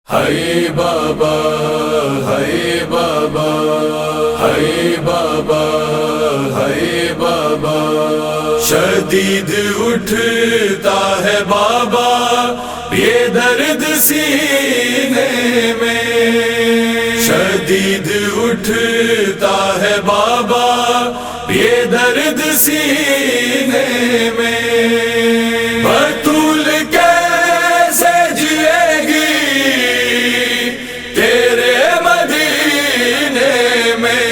ہائے بابا ہائے بابا ہائے بابا ہائے بابا، شدید اٹھتا ہے بابا یہ درد سینے میں، شدید اٹھتا ہے بابا یہ درد سینے میں، بطول کیسے جئے گی تیرے مدینے میں،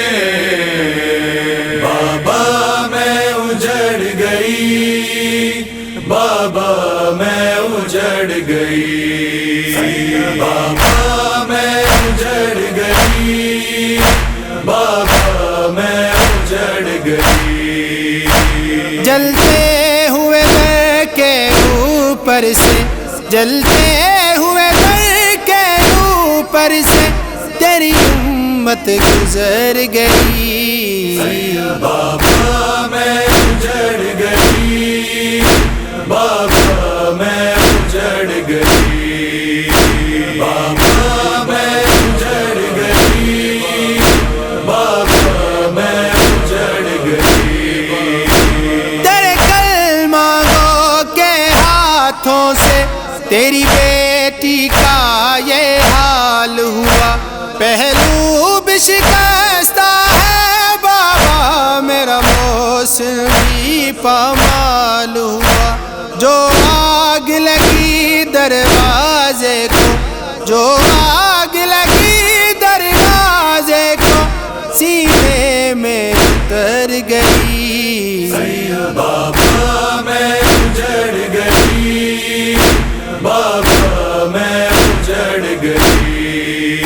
بابا میں اجڑ گئی، بابا میں اجڑ گئی، بابا میں اجڑ گئی، بابا میں اجڑ گئی، جلتے ہوئے در کے اوپر سے، جلتے ہوئے در کے اوپر سے تیری امت گزر گئی، بابا میں اجڑ گئی، بابا میں اجڑ گئی، بابا میں اجڑ گئی، بابا میں اجڑ گئی، تیرے کلمہ گو کے ہاتھوں سے تیری بیٹی کا یہ حال ہوا، پہلو بھی شکستہ ہے بابا میرا موسم بھی پامال ہوا، جو آگ لگی دروازے کو، جو آگ لگی دروازے کو سینے میں اتر گئی، بابا میں اجڑ گئی، بابا میں اجڑ گئی،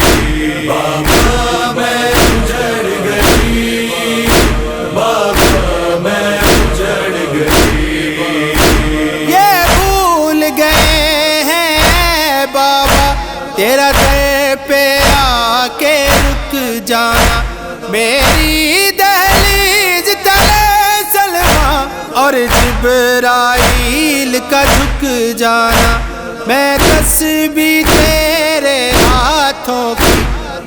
بابا میں اجڑ گئی، بابا میں اجڑ گئی، یہ بھول گئے ہیں بابا تیرا در پہ آ کے رک جانا، میری دہلیز تلے سلما اور جبرائیل کا جھک جانا، میں تسبیح تیرے ہاتھوں کی،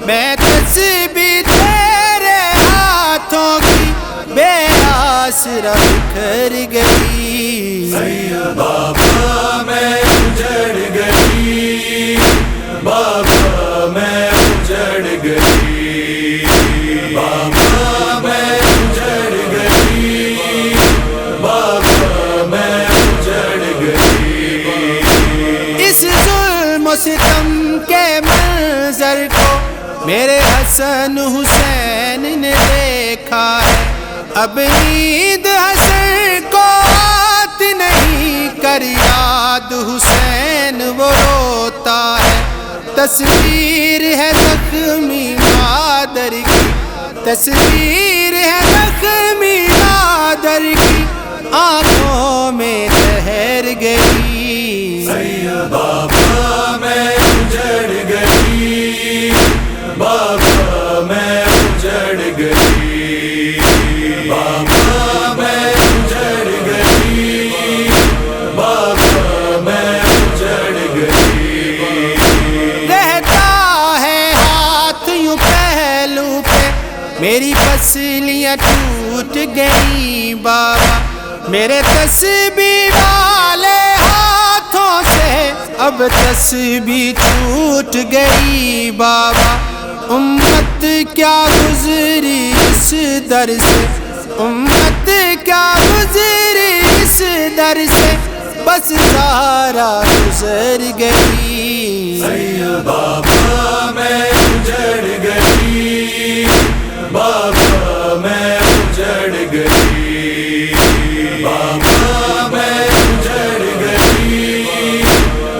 میں تسبیح تیرے ہاتھوں کی بے آسرا بکھر گئی، بابا میں اجڑ گئی، بابا میں اجڑ گئی، بابا میں اجڑ گئی، بابا میں اجڑ گئی، اس ظلم و ستم کے منظر کو میرے حسن حسین نے دیکھا ہے، اب نیند حسن کو آتی نہیں، کر یاد حسین وہ روتا ہے، تصویر ہے زخمی مادر کی، تصویر ہے زخمی مادر کی آنکھوں میں ٹھہر گئی، بابا میں اجڑ گئی، بابا میں اجڑ گئی، بابا میں اجڑ گئی، بابا میں اجڑ گئی، رہتا ہے ہاتھ یوں پہلو پہ میری پسلیاں ٹوٹ گئی بابا، میرے تسبیح والے ہاتھوں سے اب تسبیح چھوٹ گئی بابا، امت کیا گزری اس در سے، امت کیا گزری اس در سے بس زہرا گزر گئی، بابا میں اجڑ گئی، بابا میں اجڑ گئی، بابا میں اجڑ گئی،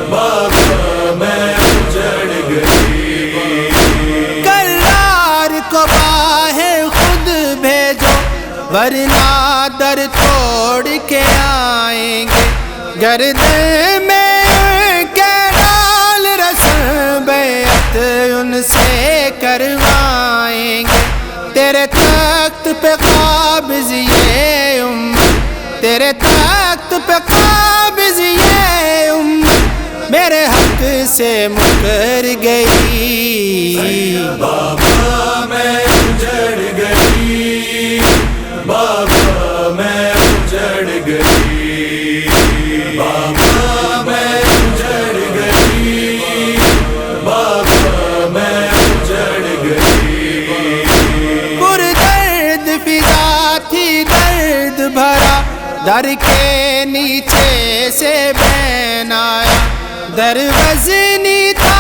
بابا میں اجڑ گئی، کرار کو باہیں خود بھیجو ورنہ در توڑ کے آئیں گے، گردن میں کے ڈال رسم بیعت ان سے کروائیں گے، تیرے تخت پہ قابض یہ امت، تیرے تخت پہ قابض یہ امت میرے حق سے مکر گئی بابا میں اجڑ گئی بابا میں اجڑ گئی بابا میں اجڑ گئی بابا میں اجڑ گئی پردرد فضا تھی درد بھرا در کے نیچے سے بین آیا در وزنی تھا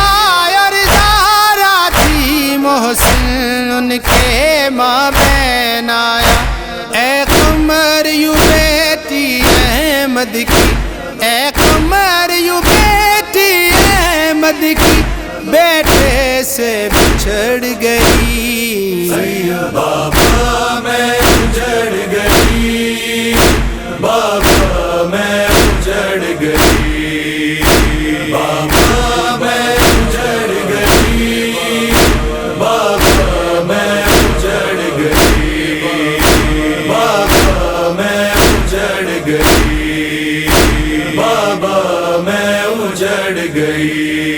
اور زہرا تھی محسن ان کے مابین آیا اے قمر یوں بیٹی احمد کی اے قمر یوں بیٹی احمد کی بیٹے سے بچھڑ گئی بابا میں اجڑ گئی بابا میں اجڑ گئی بابا میں اجڑ گئی بابا میں اجڑ گئی بابا میں اجڑ گئی بابا میں اجڑ گئی